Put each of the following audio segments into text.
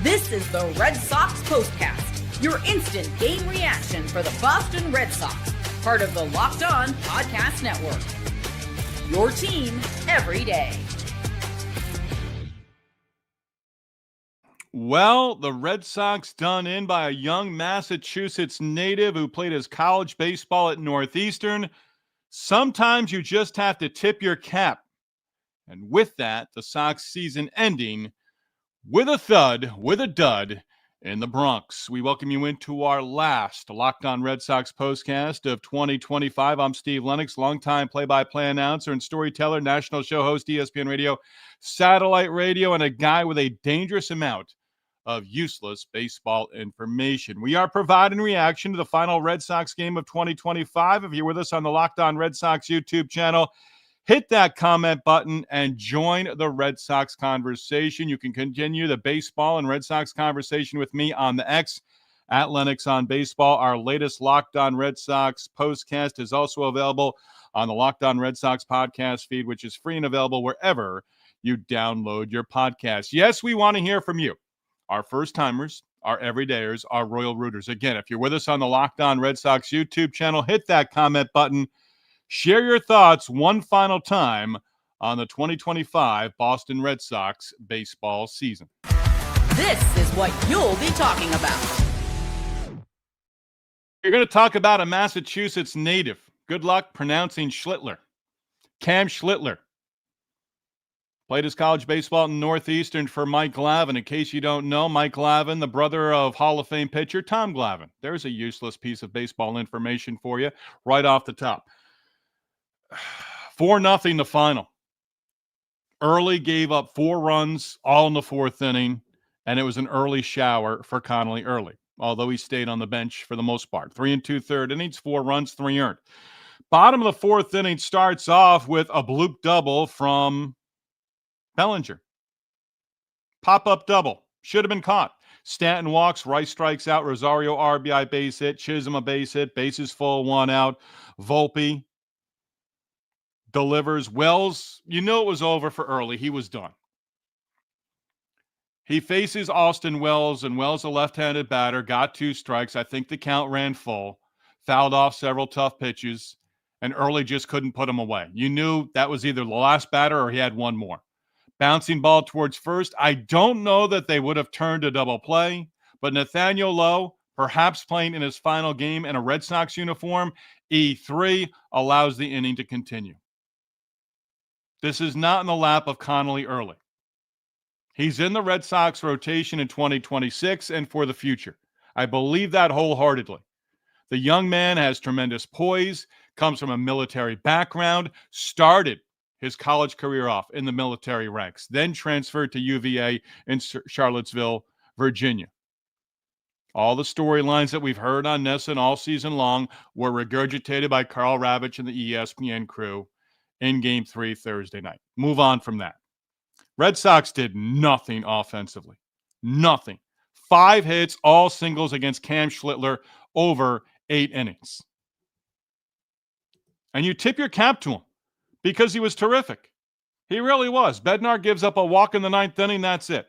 This is the Red Sox Postcast, your instant game reaction for the Boston Red Sox, part of the Locked On Podcast Network. Your team every day. Well, the Red Sox done in by a young Massachusetts native who played his college baseball at Northeastern. Sometimes you just have to tip your cap. And with that, the Sox season ending with a thud, with a dud in the Bronx. We welcome you into our last Locked On Red Sox postcast of 2025. I'm Steve Lennox, longtime play-by-play announcer and storyteller, national show host, ESPN Radio, satellite radio, and a guy with a dangerous amount of useless baseball information. We are providing reaction to the final Red Sox game of 2025. If you're with us on the Locked On Red Sox YouTube channel, hit that comment button and join the Red Sox conversation. You can continue the baseball and Red Sox conversation with me on the X at Lennox on Baseball. Our latest Locked On Red Sox postcast is also available on the Locked On Red Sox podcast feed, which is free and available wherever you download your podcast. Yes, we want to hear from you, our first-timers, our everydayers, our Royal Rooters. Again, if you're with us on the Locked On Red Sox YouTube channel, hit that comment button. Share your thoughts one final time on the 2025 Boston Red Sox baseball season. This is what you'll be talking about. You're going to talk about a Massachusetts native. Good luck pronouncing Schlittler. Cam Schlittler. Played his college baseball in Northeastern for Mike Glavine. In case you don't know, Mike Glavine, the brother of Hall of Fame pitcher Tom Glavine. There's a useless piece of baseball information for you right off the top. 4-0 the final. Early gave up 4 runs, all in the 4th inning, and it was an early shower for Connelly Early, although he stayed on the bench for the most part. 3 2/3 innings, 4 runs, 3 earned. Bottom of the 4th inning starts off with a bloop double from Bellinger. Pop-up double. Should have been caught. Stanton walks, Rice strikes out, Rosario RBI base hit, Chisholm a base hit, bases full, 1 out. Volpe delivers. Wells, you know it was over for Early. He was done. He faces Austin Wells, and Wells, a left-handed batter, got 2 strikes. I think the count ran full. Fouled off several tough pitches, and Early just couldn't put him away. You knew that was either the last batter or he had one more. Bouncing ball towards first. I don't know that they would have turned a double play, but Nathaniel Lowe, perhaps playing in his final game in a Red Sox uniform, E3 allows the inning to continue. This is not in the lap of Connelly Early. He's in the Red Sox rotation in 2026 and for the future. I believe that wholeheartedly. The young man has tremendous poise, comes from a military background, started his college career off in the military ranks, then transferred to UVA in Charlottesville, Virginia. All the storylines that we've heard on NESN all season long were regurgitated by Carl Ravitch and the ESPN crew in Game 3 Thursday night. Move on from that. Red Sox did nothing offensively. Nothing. 5 hits, all singles against Cam Schlittler over 8 innings. And you tip your cap to him, because he was terrific. He really was. Bednar gives up a walk in the 9th inning. That's it.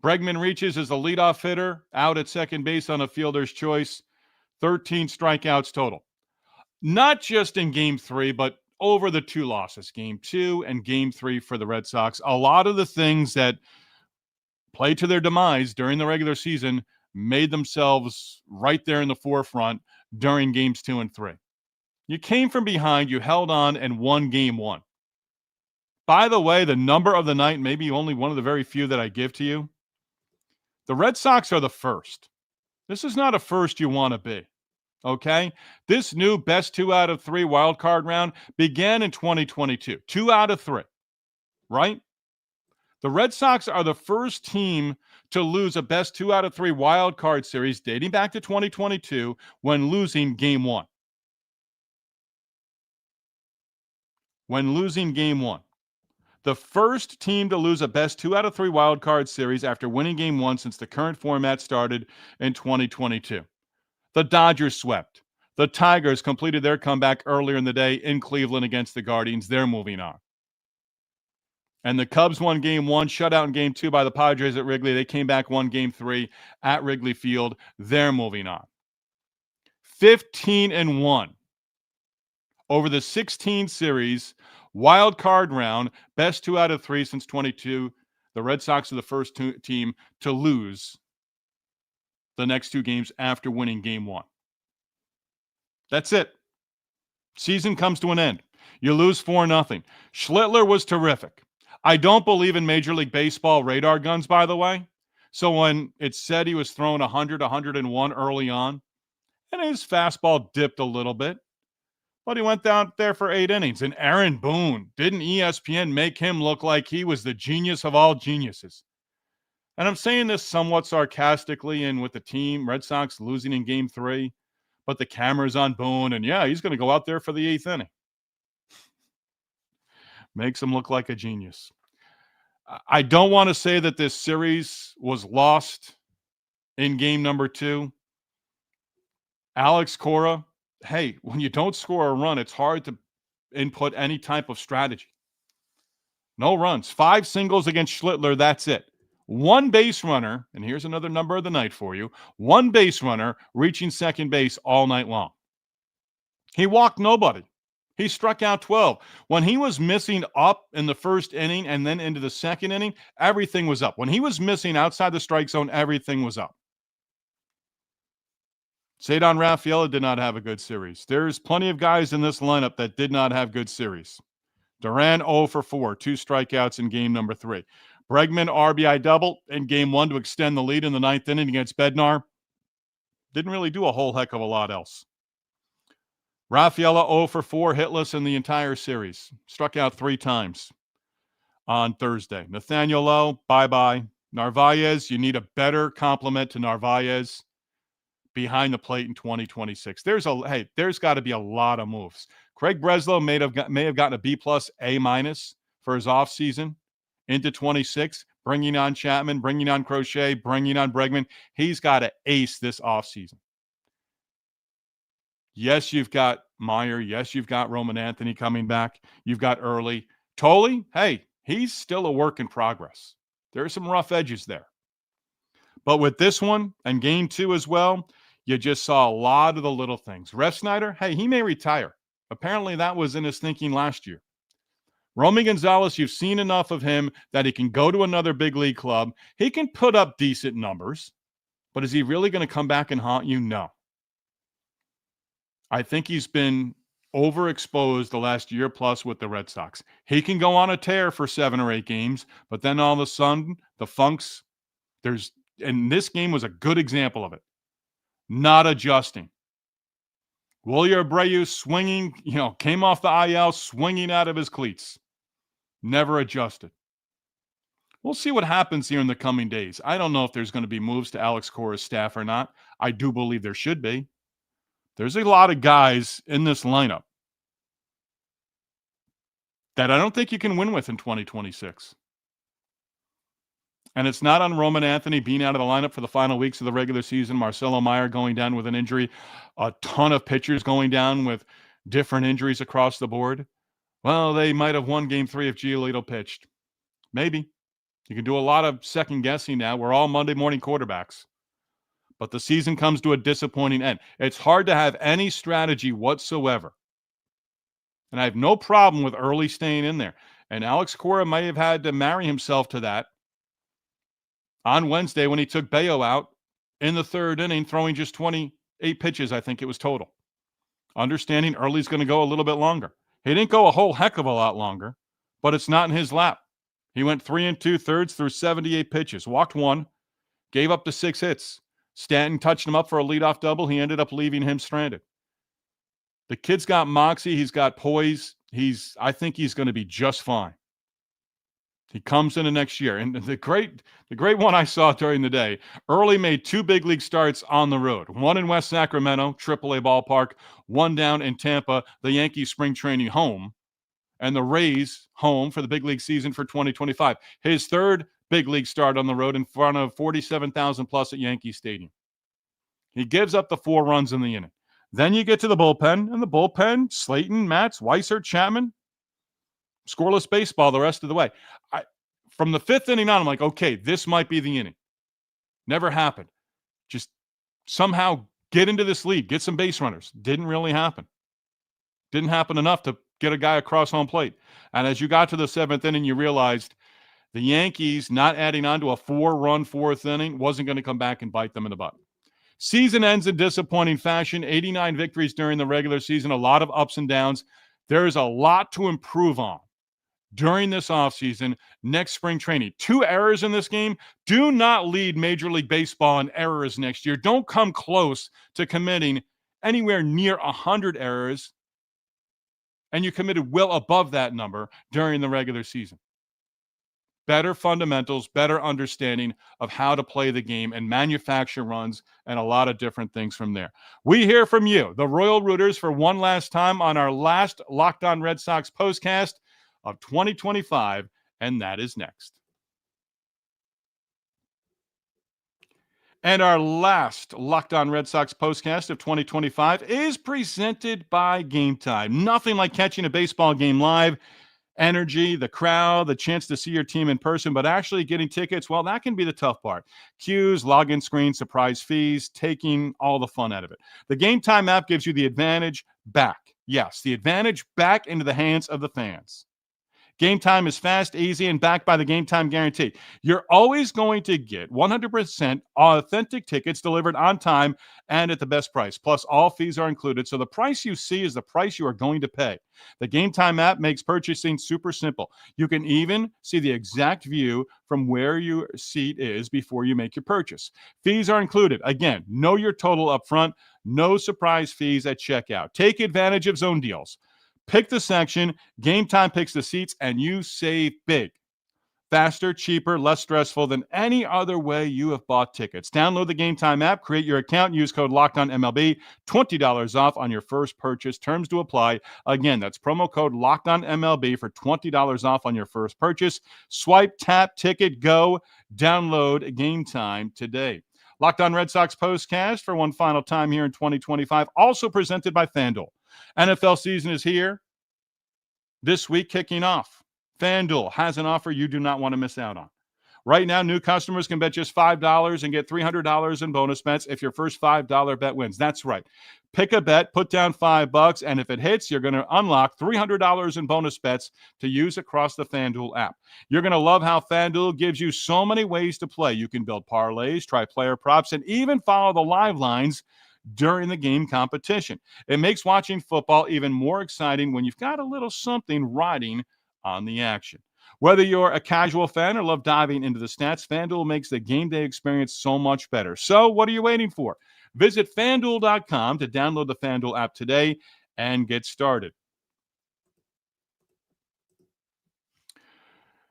Bregman reaches as the leadoff hitter, out at second base on a fielder's choice. 13 strikeouts total. Not just in Game 3, but over the 2 losses, Game 2 and Game 3 for the Red Sox. A lot of the things that played to their demise during the regular season made themselves right there in the forefront during Games 2 and 3. You came from behind, you held on, and won Game 1. By the way, the number of the night, maybe only one of the very few that I give to you, the Red Sox are the first. This is not a first you want to be, okay? This new best 2 out of 3 wild card round began in 2022. 2 out of 3, right? The Red Sox are the first team to lose a best 2 out of 3 wild card series dating back to 2022 when losing Game 1. When losing Game 1. The first team to lose a best 2 out of 3 wild card series after winning Game 1 since the current format started in 2022. The Dodgers swept. The Tigers completed their comeback earlier in the day in Cleveland against the Guardians. They're moving on. And the Cubs won game 1, shutout in game 2 by the Padres at Wrigley. They came back, won game 3 at Wrigley Field. They're moving on. 15-1 over the 16 series, wild card round, best 2 out of 3 since 22. The Red Sox are the first team to lose the next 2 games after winning game 1. That's it. Season comes to an end. You lose 4-0. Schlittler was terrific. I don't believe in Major League Baseball radar guns, by the way. So when it said he was throwing 100, 101 early on, and his fastball dipped a little bit, but he went down there for 8 innings. And Aaron Boone, didn't ESPN make him look like he was the genius of all geniuses? And I'm saying this somewhat sarcastically and with the team, Red Sox losing in game 3, but the camera's on Boone, and yeah, he's going to go out there for the 8th inning. Makes him look like a genius. I don't want to say that this series was lost in game number 2. Alex Cora, hey, when you don't score a run, it's hard to input any type of strategy. No runs. 5 singles against Schlittler, that's it. 1 base runner, and here's another number of the night for you, 1 base runner reaching second base all night long. He walked nobody. He struck out 12. When he was missing up in the first inning and then into the second inning, everything was up. When he was missing outside the strike zone, everything was up. Cedar Rafaela did not have a good series. There's plenty of guys in this lineup that did not have good series. Duran 0 for 4, 2 strikeouts in game number 3. Bregman RBI double in game 1 to extend the lead in the 9th inning against Bednar. Didn't really do a whole heck of a lot else. Rafaela 0 for 4, hitless in the entire series. Struck out 3 times on Thursday. Nathaniel Lowe, bye-bye. Narvaez, you need a better complement to Narvaez behind the plate in 2026. There's got to be a lot of moves. Craig Breslow may have gotten a B+, A- for his offseason into 26, bringing on Chapman, bringing on Crochet, bringing on Bregman. He's got to ace this offseason. Yes, you've got Meyer. Yes, you've got Roman Anthony coming back. You've got Early. Tolley, hey, he's still a work in progress. There are some rough edges there. But with this one and game 2 as well, you just saw a lot of the little things. Refsnyder, hey, he may retire. Apparently that was in his thinking last year. Romy Gonzalez, you've seen enough of him that he can go to another big league club. He can put up decent numbers, but is he really going to come back and haunt you? No. I think he's been overexposed the last year plus with the Red Sox. He can go on a tear for 7 or 8 games, but then all of a sudden, the funks, and this game was a good example of it. Not adjusting. Wilyer Abreu swinging, came off the IL, swinging out of his cleats. Never adjusted. We'll see what happens here in the coming days. I don't know if there's going to be moves to Alex Cora's staff or not. I do believe there should be. There's a lot of guys in this lineup that I don't think you can win with in 2026. And it's not on Roman Anthony being out of the lineup for the final weeks of the regular season. Marcelo Meyer going down with an injury. A ton of pitchers going down with different injuries across the board. Well, they might have won game 3 if Giolito pitched. Maybe. You can do a lot of second guessing now. We're all Monday morning quarterbacks. But the season comes to a disappointing end. It's hard to have any strategy whatsoever. And I have no problem with Early staying in there. And Alex Cora might have had to marry himself to that on Wednesday when he took Bayo out in the 3rd inning, throwing just 28 pitches, I think it was total. Understanding Early's going to go a little bit longer. He didn't go a whole heck of a lot longer, but it's not in his lap. He went 3 2/3 through 78 pitches, walked 1, gave up the 6 hits. Stanton touched him up for a leadoff double. He ended up leaving him stranded. The kid's got moxie. He's got poise. I think he's going to be just fine. He comes into next year. And the great one I saw during the day, Early made 2 big league starts on the road. One in West Sacramento, AAA ballpark. One down in Tampa, the Yankees spring training home. And the Rays home for the big league season for 2025. His 3rd big league start on the road in front of 47,000 plus at Yankee Stadium. He gives up the 4 runs in the inning. Then you get to the bullpen, and the bullpen, Slayton, Matz, Weiser, Chapman, Scoreless baseball the rest of the way. From the 5th inning on, I'm like, okay, this might be the inning. Never happened. Just somehow get into this lead, get some base runners. Didn't really happen. Didn't happen enough to get a guy across home plate. And as you got to the 7th inning, you realized the Yankees not adding on to a 4-run 4th inning wasn't going to come back and bite them in the butt. Season ends in disappointing fashion. 89 victories during the regular season, a lot of ups and downs. There is a lot to improve on during this offseason, next spring training. 2 errors in this game. Do not lead Major League Baseball in errors next year. Don't come close to committing anywhere near 100 errors, and you committed well above that number during the regular season. Better fundamentals, better understanding of how to play the game and manufacture runs and a lot of different things from there. We hear from you, the Royal Rooters, for one last time on our last Locked On Red Sox postcast of 2025, and that is next. And our last Locked On Red Sox postcast of 2025 is presented by Game Time. Nothing like catching a baseball game live. Energy, the crowd, the chance to see your team in person, but actually getting tickets, well, that can be the tough part. Queues, login screens, surprise fees, taking all the fun out of it. The Game Time app gives you the advantage back. Yes, the advantage back into the hands of the fans. Game Time is fast, easy, and backed by the Game Time guarantee. You're always going to get 100% authentic tickets delivered on time and at the best price. Plus, all fees are included, so the price you see is the price you are going to pay. The Game Time app makes purchasing super simple. You can even see the exact view from where your seat is before you make your purchase. Fees are included. Again, know your total up front. No surprise fees at checkout. Take advantage of zone deals. Pick the section, Game Time picks the seats, and you save big. Faster, cheaper, less stressful than any other way you have bought tickets. Download the Game Time app, create your account, use code LOCKEDONMLB, $20 off on your first purchase. Terms to apply. Again, that's promo code LOCKEDONMLB for $20 off on your first purchase. Swipe, tap, ticket, go. Download Game Time today. Locked On Red Sox postcast for one final time here in 2025, also presented by FanDuel. NFL season is here. This week kicking off. FanDuel has an offer you do not want to miss out on. Right now, new customers can bet just $5 and get $300 in bonus bets if your first $5 bet wins. That's right. Pick a bet, put down $5, and if it hits, you're going to unlock $300 in bonus bets to use across the FanDuel app. You're going to love how FanDuel gives you so many ways to play. You can build parlays, try player props, and even follow the live lines during the game competition. It makes watching football even more exciting when you've got a little something riding on the action. Whether you're a casual fan or love diving into the stats, FanDuel makes the game day experience so much better. So what are you waiting for? Visit FanDuel.com to download the FanDuel app today and get started.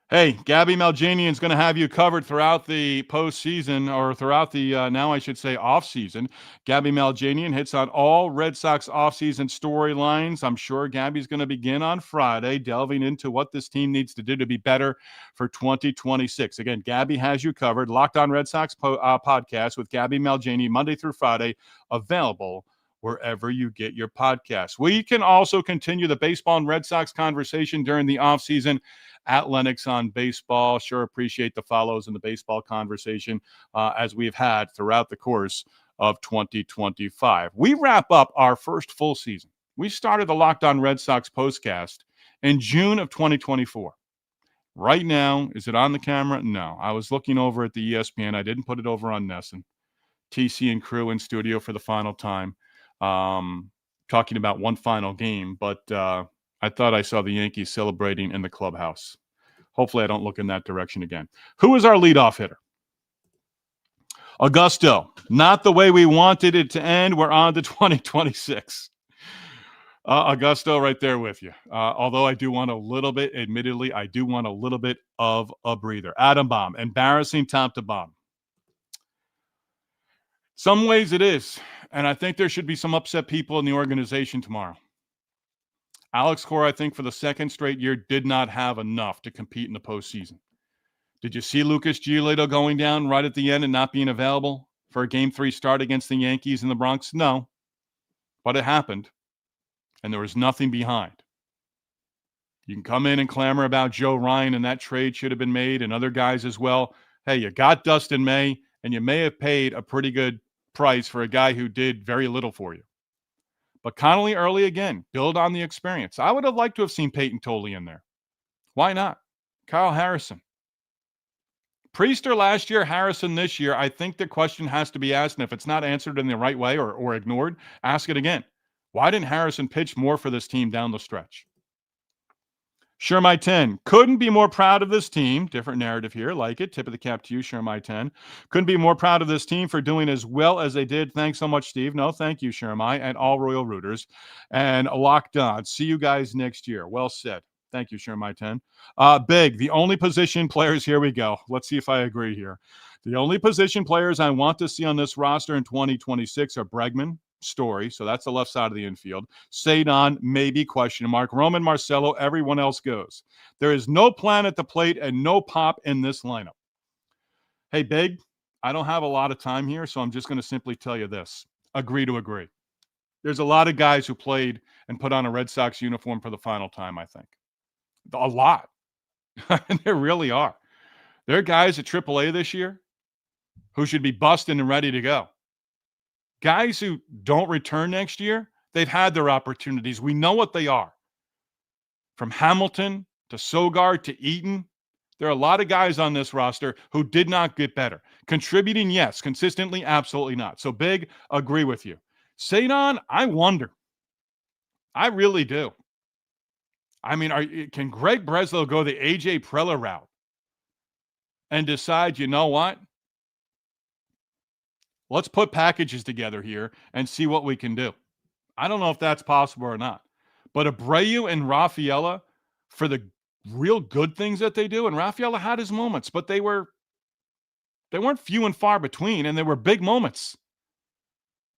Hey, Gabby Malgenian is going to have you covered throughout the postseason, or throughout the, now I should say, offseason. Gabby Malgenian hits on all Red Sox offseason storylines. I'm sure Gabby's going to begin on Friday, delving into what this team needs to do to be better for 2026. Again, Gabby has you covered. Locked On Red Sox podcast with Gabby Malgenian, Monday through Friday, available wherever you get your podcasts. We can also continue the baseball and Red Sox conversation during the offseason at Lennox on Baseball. Sure appreciate the follows in the baseball conversation as we've had throughout the course of 2025. We wrap up our first full season. We started the Locked On Red Sox postcast in June of 2024. Right now, is it on the camera? No. I was looking over at the ESPN. I didn't put it over on Nesson. TC and crew in studio for the final time, talking about one final game, but I thought I saw the Yankees celebrating in the clubhouse. Hopefully I don't look in that direction again. Who is our leadoff hitter? Augusto. Not the way we wanted it to end. We're on to 2026. Augusto right there with you. Although I do want a little bit, admittedly, I do want a little bit of a breather. Adam Bomb. Embarrassing top to bottom. Some ways it is. And I think there should be some upset people in the organization tomorrow. Alex Cora, I think, for the second straight year, did not have enough to compete in the postseason. Did you see Lucas Giolito going down right at the end and not being available for a Game 3 start against the Yankees in the Bronx? No. But it happened, and there was nothing behind. You can come in and clamor about Joe Ryan, and that trade should have been made, and other guys as well. Hey, you got Dustin May, and you may have paid a pretty good price for a guy who did very little for you. But Connelly Early, again, build on the experience. I would have liked to have seen Peyton Tolley in there. Why not? Kyle Harrison. Priester last year, Harrison this year. I think the question has to be asked, and if it's not answered in the right way or ignored, ask it again. Why didn't Harrison pitch more for this team down the stretch? Sure, my 10. Couldn't be more proud of this team. Different narrative here. Like it. Tip of the cap to you, Sure, my 10. Couldn't be more proud of this team for doing as well as they did. Thanks so much, Steve. No, thank you, Sure, my, and all Royal Rooters. And locked on. See you guys next year. Well said. Thank you, Sure, my 10. Big. The only position players. Here we go. Let's see if I agree here. The only position players I want to see on this roster in 2026 are Bregman, Story, so that's the left side of the infield. Sadon, maybe, question mark. Roman, Marcelo, everyone else goes. There is no plan at the plate and no pop in this lineup. Hey, Big, I don't have a lot of time here, so I'm just going to simply tell you this. Agree to agree. There's a lot of guys who played and put on a Red Sox uniform for the final time, I think. A lot. There really are. There are guys at AAA this year who should be busting and ready to go. Guys who don't return next year, they've had their opportunities. We know what they are. From Hamilton to Sogard to Eaton, there are a lot of guys on this roster who did not get better. Contributing, yes. Consistently, absolutely not. So, Big, agree with you. Sadon, I wonder. I really do. I mean, can Greg Breslow go the A.J. Preller route and decide, you know what? Let's put packages together here and see what we can do. I don't know if that's possible or not. But Abreu and Rafaela, for the real good things that they do, and Rafaela had his moments, but they weren't few and far between, and they were big moments.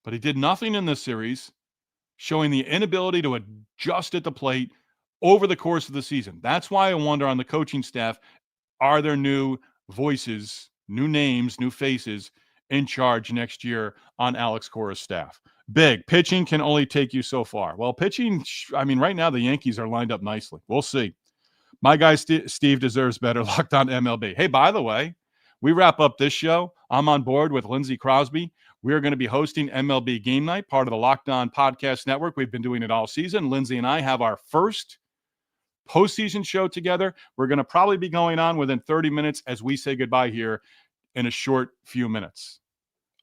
But he did nothing in this series, showing the inability to adjust at the plate over the course of the season. That's why I wonder on the coaching staff, are there new voices, new names, new faces in charge next year on Alex Cora's staff? Big. Pitching can only take you so far. Well, pitching, I mean, right now the Yankees are lined up nicely. We'll see. My guy Steve deserves better. Locked on MLB. Hey, by the way, we wrap up this show. I'm on board with Lindsey Crosby. We're going to be hosting MLB Game Night, part of the Locked On Podcast Network. We've been doing it all season. Lindsey and I have our first postseason show together. We're going to probably be going on within 30 minutes as we say goodbye here in a short few minutes.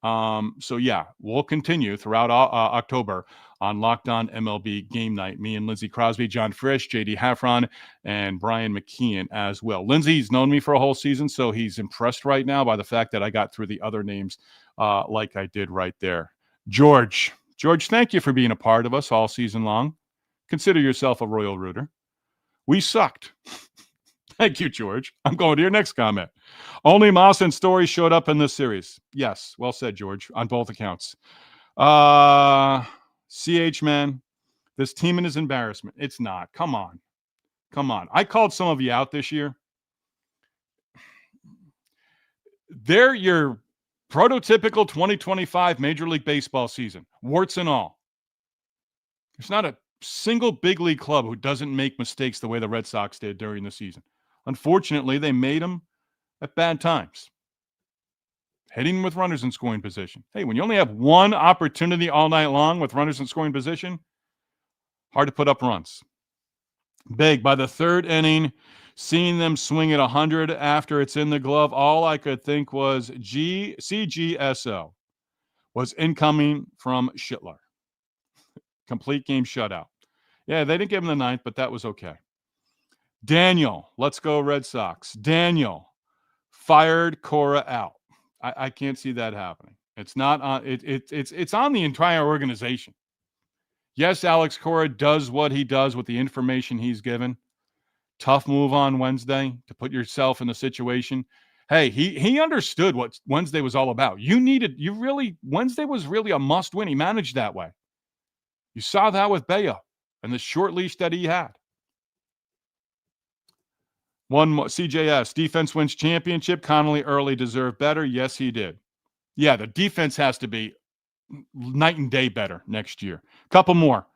So yeah, we'll continue throughout October on Locked On MLB Game Night. Me and Lindsey Crosby, John Frisch, JD Hafron, and Brian McKeon as well. Lindsey's known me for a whole season, so he's impressed right now by the fact that I got through the other names like I did right there. George, thank you for being a part of us all season long. Consider yourself a Royal Rooter. We sucked. Thank you, George. I'm going to your next comment. Only Moss and Story showed up in this series. Yes, well said, George, on both accounts. CH, man, this team and his embarrassment. It's not. Come on. I called some of you out this year. They're your prototypical 2025 Major League Baseball season, warts and all. There's not a single big league club who doesn't make mistakes the way the Red Sox did during the season. Unfortunately, they made them at bad times. Hitting with runners in scoring position. Hey, when you only have one opportunity all night long with runners in scoring position, hard to put up runs. Big. By the third inning, seeing them swing at 100 after it's in the glove, all I could think was CGSO was incoming from Schlittler. Complete game shutout. Yeah, they didn't give him the ninth, but that was okay. Daniel, let's go Red Sox. Daniel fired Cora out. I can't see that happening. It's not on. It's on the entire organization. Yes, Alex Cora does what he does with the information he's given. Tough move on Wednesday to put yourself in the situation. Hey, he understood what Wednesday was all about. Wednesday was really a must win. He managed that way. You saw that with Bayo and the short leash that he had. One more, CJS, defense wins championship. Connelly Early deserved better. Yes, he did. Yeah, the defense has to be night and day better next year. Couple more.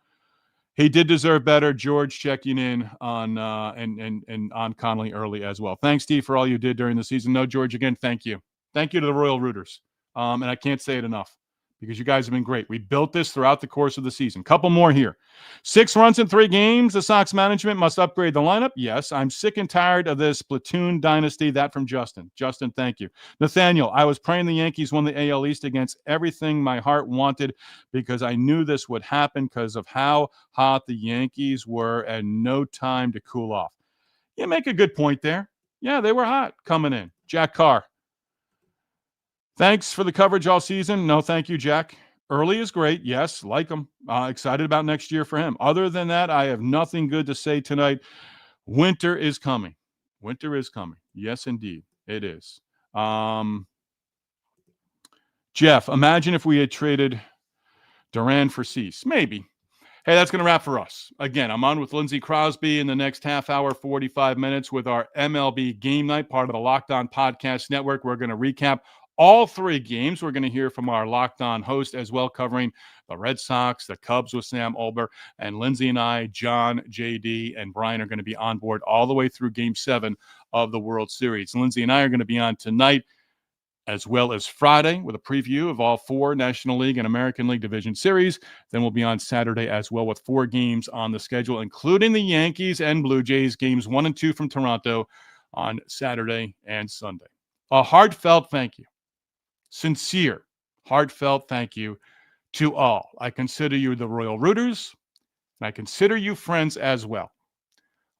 He did deserve better. George checking in on and on Connelly Early as well. Thanks, Steve, for all you did during the season. No, George, again, thank you. Thank you to the Royal Rooters. And I can't say it enough because you guys have been great. We built this throughout the course of the season. Couple more here. 6 runs in 3 games. The Sox management must upgrade the lineup. Yes, I'm sick and tired of this platoon dynasty. That from Justin. Justin, thank you. Nathaniel, I was praying the Yankees won the AL East against everything my heart wanted because I knew this would happen because of how hot the Yankees were and no time to cool off. You make a good point there. Yeah, they were hot coming in. Jack Carr. Thanks for the coverage all season. No, thank you, Jack. Early is great. Yes, like him. Excited about next year for him. Other than that, I have nothing good to say tonight. Winter is coming. Winter is coming. Yes, indeed. It is. Jeff, imagine if we had traded Duran for Cease. Maybe. Hey, that's going to wrap for us. Again, I'm on with Lindsey Crosby in the next half hour, 45 minutes with our MLB Game Night, part of the Locked On Podcast Network. We're going to recap all 3 games. We're going to hear from our Locked On host as well, covering the Red Sox, the Cubs with Sam Olber, and Lindsey and I, John, JD, and Brian are going to be on board all the way through Game 7 of the World Series. Lindsey and I are going to be on tonight as well as Friday with a preview of all 4 National League and American League Division Series. Then we'll be on Saturday as well with 4 games on the schedule, including the Yankees and Blue Jays, games 1 and 2 from Toronto on Saturday and Sunday. A heartfelt thank you. Sincere, heartfelt thank you to all. I consider you the Royal Rooters, and I consider you friends as well.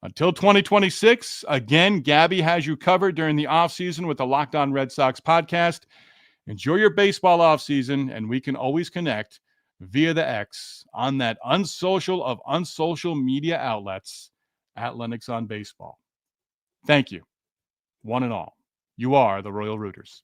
Until 2026, again, Gabby has you covered during the offseason with the Locked On Red Sox podcast. Enjoy your baseball offseason, and we can always connect via the X on that unsocial of unsocial media outlets at Lennox on Baseball. Thank you, one and all. You are the Royal Rooters.